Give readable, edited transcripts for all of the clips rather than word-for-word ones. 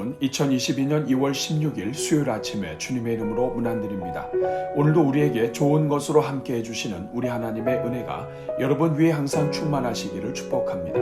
여러분, 2022년 2월 16일 수요일 아침에 주님의 이름으로 문안드립니다. 오늘도 우리에게 좋은 것으로 함께 해주시는 우리 하나님의 은혜가 여러분 위에 항상 충만하시기를 축복합니다.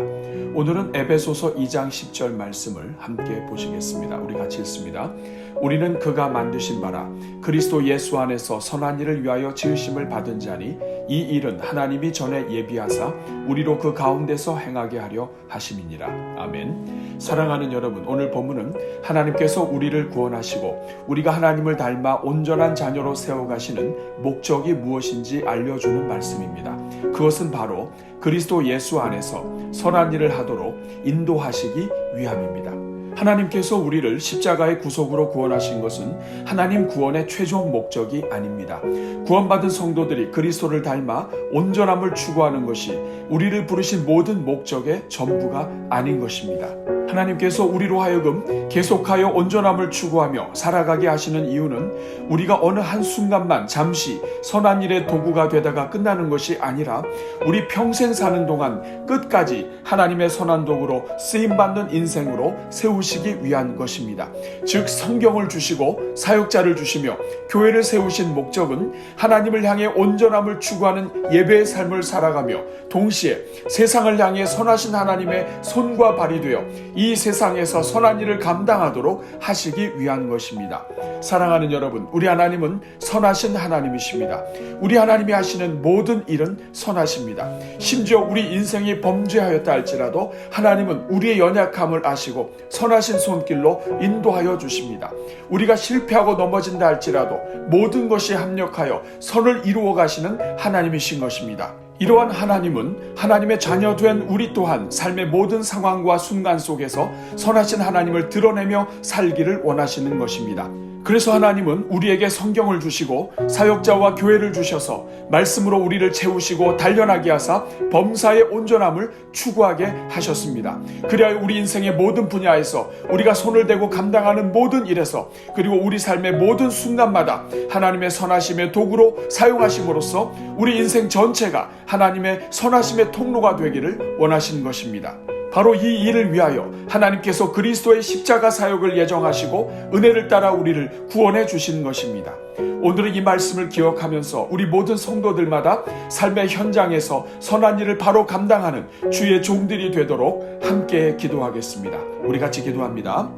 오늘은 에베소서 2장 10절 말씀을 함께 보시겠습니다. 우리 같이 읽습니다. 우리는 그가 만드신 바라 그리스도 예수 안에서 선한 일을 위하여 지으심을 받은 자니 이 일은 하나님이 전에 예비하사 우리로 그 가운데서 행하게 하려 하심이니라. 아멘. 사랑하는 여러분, 오늘 본문은 하나님께서 우리를 구원하시고 우리가 하나님을 닮아 온전한 자녀로 세워가시는 목적이 무엇인지 알려주는 말씀입니다. 그것은 바로 그리스도 예수 안에서 선한 일을 하도록 인도하시기 위함입니다. 하나님께서 우리를 십자가의 구속으로 구원하신 것은 하나님 구원의 최종 목적이 아닙니다. 구원받은 성도들이 그리스도를 닮아 온전함을 추구하는 것이 우리를 부르신 모든 목적의 전부가 아닌 것입니다. 하나님께서 우리로 하여금 계속하여 온전함을 추구하며 살아가게 하시는 이유는 우리가 어느 한순간만 잠시 선한 일의 도구가 되다가 끝나는 것이 아니라 우리 평생 사는 동안 끝까지 하나님의 선한 도구로 쓰임받는 인생으로 세우시기 위한 것입니다. 즉 성경을 주시고 사역자를 주시며 교회를 세우신 목적은 하나님을 향해 온전함을 추구하는 예배의 삶을 살아가며 동시에 세상을 향해 선하신 하나님의 손과 발이 되어 이 세상에서 선한 일을 감당하도록 하시기 위한 것입니다. 사랑하는 여러분, 우리 하나님은 선하신 하나님이십니다. 우리 하나님이 하시는 모든 일은 선하십니다. 심지어 우리 인생이 범죄하였다 할지라도 하나님은 우리의 연약함을 아시고 선하신 손길로 인도하여 주십니다. 우리가 실패하고 넘어진다 할지라도 모든 것이 합력하여 선을 이루어 가시는 하나님이신 것입니다. 이러한 하나님은 하나님의 자녀된 우리 또한 삶의 모든 상황과 순간 속에서 선하신 하나님을 드러내며 살기를 원하시는 것입니다. 그래서 하나님은 우리에게 성경을 주시고 사역자와 교회를 주셔서 말씀으로 우리를 채우시고 단련하게 하사 범사의 온전함을 추구하게 하셨습니다. 그리하여 우리 인생의 모든 분야에서 우리가 손을 대고 감당하는 모든 일에서 그리고 우리 삶의 모든 순간마다 하나님의 선하심의 도구로 사용하심으로써 우리 인생 전체가 하나님의 선하심의 통로가 되기를 원하시는 것입니다. 바로 이 일을 위하여 하나님께서 그리스도의 십자가 사역을 예정하시고 은혜를 따라 우리를 구원해 주시는 것입니다. 오늘은 이 말씀을 기억하면서 우리 모든 성도들마다 삶의 현장에서 선한 일을 바로 감당하는 주의 종들이 되도록 함께 기도하겠습니다. 우리 같이 기도합니다.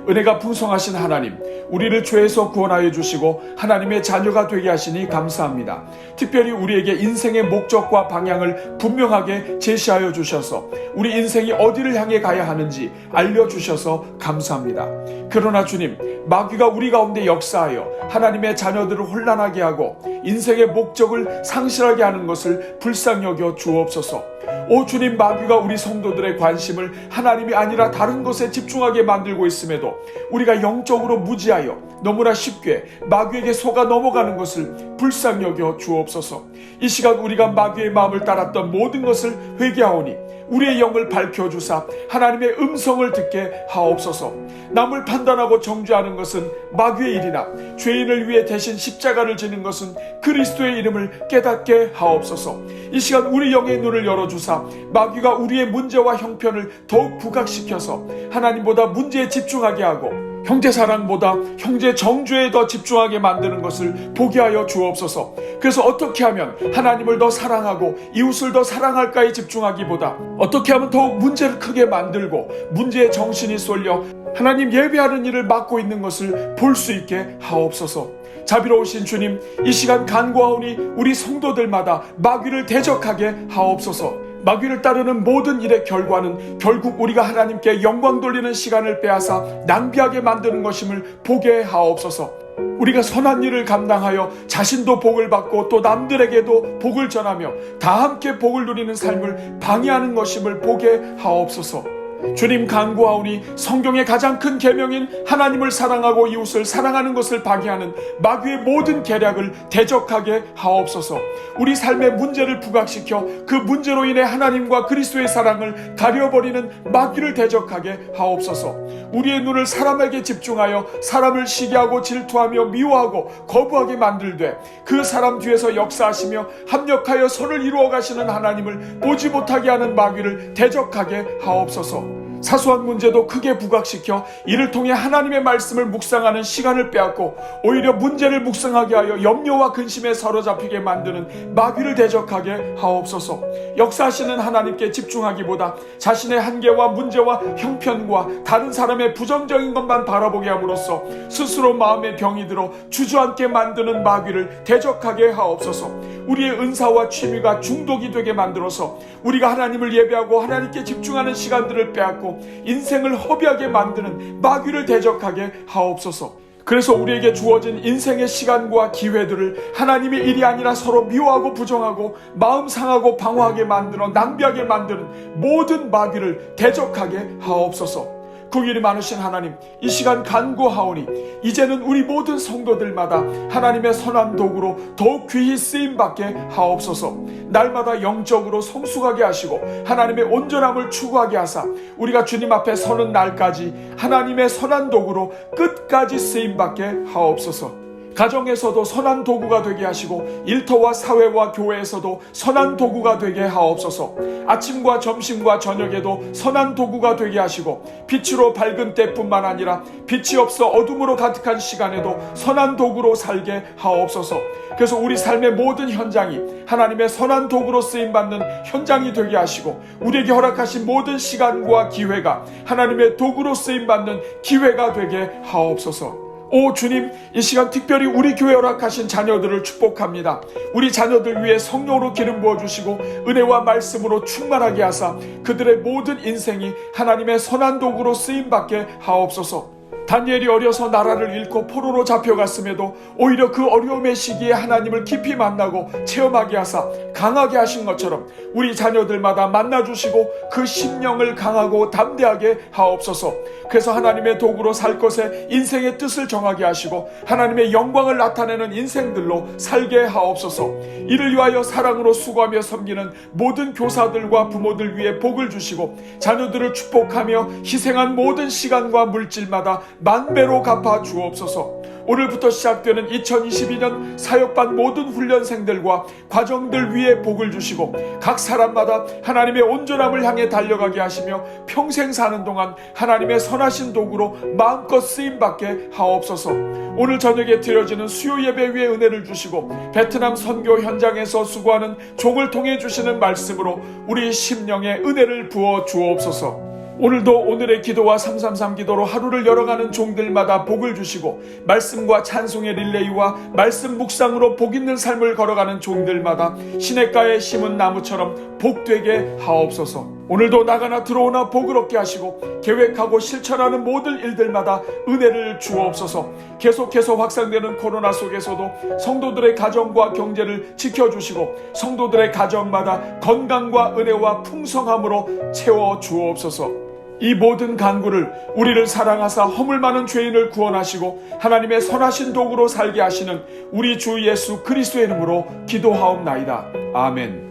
은혜가 풍성하신 하나님, 우리를 죄에서 구원하여 주시고 하나님의 자녀가 되게 하시니 감사합니다. 특별히 우리에게 인생의 목적과 방향을 분명하게 제시하여 주셔서 우리 인생이 어디를 향해 가야 하는지 알려주셔서 감사합니다. 그러나 주님, 마귀가 우리 가운데 역사하여 하나님의 자녀들을 혼란하게 하고 인생의 목적을 상실하게 하는 것을 불쌍히 여겨 주옵소서. 오 주님, 마귀가 우리 성도들의 관심을 하나님이 아니라 다른 것에 집중하게 만들고 있음에도 우리가 영적으로 무지하여 너무나 쉽게 마귀에게 속아 넘어가는 것을 불쌍히 여겨 주옵소서. 이 시간 우리가 마귀의 마음을 따랐던 모든 것을 회개하오니 우리의 영을 밝혀주사 하나님의 음성을 듣게 하옵소서. 남을 판단하고 정죄하는 것은 마귀의 일이나 죄인을 위해 대신 십자가를 지는 것은 그리스도의 이름을 깨닫게 하옵소서. 이 시간 우리 영의 눈을 열어주사 마귀가 우리의 문제와 형편을 더욱 부각시켜서 하나님보다 문제에 집중하게 하고 형제 사랑보다 형제 정죄에 더 집중하게 만드는 것을 보게 하여 주옵소서. 그래서 어떻게 하면 하나님을 더 사랑하고 이웃을 더 사랑할까에 집중하기보다 어떻게 하면 더욱 문제를 크게 만들고 문제에 정신이 쏠려 하나님 예배하는 일을 맡고 있는 것을 볼 수 있게 하옵소서. 자비로우신 주님, 이 시간 간구하오니 우리 성도들마다 마귀를 대적하게 하옵소서. 마귀를 따르는 모든 일의 결과는 결국 우리가 하나님께 영광 돌리는 시간을 빼앗아 낭비하게 만드는 것임을 보게 하옵소서. 우리가 선한 일을 감당하여 자신도 복을 받고 또 남들에게도 복을 전하며 다 함께 복을 누리는 삶을 방해하는 것임을 보게 하옵소서. 주님, 간구하오니 성경의 가장 큰 계명인 하나님을 사랑하고 이웃을 사랑하는 것을 방해하는 마귀의 모든 계략을 대적하게 하옵소서. 우리 삶의 문제를 부각시켜 그 문제로 인해 하나님과 그리스도의 사랑을 가려버리는 마귀를 대적하게 하옵소서. 우리의 눈을 사람에게 집중하여 사람을 시기하고 질투하며 미워하고 거부하게 만들되 그 사람 뒤에서 역사하시며 합력하여 선을 이루어 가시는 하나님을 보지 못하게 하는 마귀를 대적하게 하옵소서. 사소한 문제도 크게 부각시켜 이를 통해 하나님의 말씀을 묵상하는 시간을 빼앗고 오히려 문제를 묵상하게 하여 염려와 근심에 사로잡히게 만드는 마귀를 대적하게 하옵소서. 역사하시는 하나님께 집중하기보다 자신의 한계와 문제와 형편과 다른 사람의 부정적인 것만 바라보게 함으로써 스스로 마음의 병이 들어 주저앉게 만드는 마귀를 대적하게 하옵소서. 우리의 은사와 취미가 중독이 되게 만들어서 우리가 하나님을 예배하고 하나님께 집중하는 시간들을 빼앗고 인생을 허비하게 만드는 마귀를 대적하게 하옵소서. 그래서 우리에게 주어진 인생의 시간과 기회들을 하나님의 일이 아니라 서로 미워하고 부정하고 마음 상하고 방어하게 만들어 낭비하게 만드는 모든 마귀를 대적하게 하옵소서. 긍휼이 많으신 하나님, 이 시간 간구하오니 이제는 우리 모든 성도들마다 하나님의 선한 도구로 더욱 귀히 쓰임받게 하옵소서. 날마다 영적으로 성숙하게 하시고 하나님의 온전함을 추구하게 하사 우리가 주님 앞에 서는 날까지 하나님의 선한 도구로 끝까지 쓰임받게 하옵소서. 가정에서도 선한 도구가 되게 하시고 일터와 사회와 교회에서도 선한 도구가 되게 하옵소서. 아침과 점심과 저녁에도 선한 도구가 되게 하시고 빛으로 밝은 때뿐만 아니라 빛이 없어 어둠으로 가득한 시간에도 선한 도구로 살게 하옵소서. 그래서 우리 삶의 모든 현장이 하나님의 선한 도구로 쓰임받는 현장이 되게 하시고 우리에게 허락하신 모든 시간과 기회가 하나님의 도구로 쓰임받는 기회가 되게 하옵소서. 오 주님, 이 시간 특별히 우리 교회 허락하신 자녀들을 축복합니다. 우리 자녀들 위해 성령으로 기름 부어주시고 은혜와 말씀으로 충만하게 하사 그들의 모든 인생이 하나님의 선한 도구로 쓰임받게 하옵소서. 다니엘이 어려서 나라를 잃고 포로로 잡혀갔음에도 오히려 그 어려움의 시기에 하나님을 깊이 만나고 체험하게 하사 강하게 하신 것처럼 우리 자녀들마다 만나주시고 그 심령을 강하고 담대하게 하옵소서. 그래서 하나님의 도구로 살 것에 인생의 뜻을 정하게 하시고 하나님의 영광을 나타내는 인생들로 살게 하옵소서. 이를 위하여 사랑으로 수고하며 섬기는 모든 교사들과 부모들 위해 복을 주시고 자녀들을 축복하며 희생한 모든 시간과 물질마다 만배로 갚아 주옵소서. 오늘부터 시작되는 2022년 사역반 모든 훈련생들과 과정들 위에 복을 주시고 각 사람마다 하나님의 온전함을 향해 달려가게 하시며 평생 사는 동안 하나님의 선하신 도구로 마음껏 쓰임받게 하옵소서. 오늘 저녁에 드려지는 수요 예배 위에 은혜를 주시고 베트남 선교 현장에서 수고하는 종을 통해 주시는 말씀으로 우리 심령에 은혜를 부어 주옵소서. 오늘도 오늘의 기도와 333 기도로 하루를 열어가는 종들마다 복을 주시고 말씀과 찬송의 릴레이와 말씀 묵상으로 복 있는 삶을 걸어가는 종들마다 시냇가에 심은 나무처럼 복되게 하옵소서. 오늘도 나가나 들어오나 복을 얻게 하시고 계획하고 실천하는 모든 일들마다 은혜를 주옵소서. 계속해서 확산되는 코로나 속에서도 성도들의 가정과 경제를 지켜주시고 성도들의 가정마다 건강과 은혜와 풍성함으로 채워 주옵소서. 이 모든 간구를 우리를 사랑하사 허물 많은 죄인을 구원하시고 하나님의 선하신 도구로 살게 하시는 우리 주 예수 그리스도의 이름으로 기도하옵나이다. 아멘.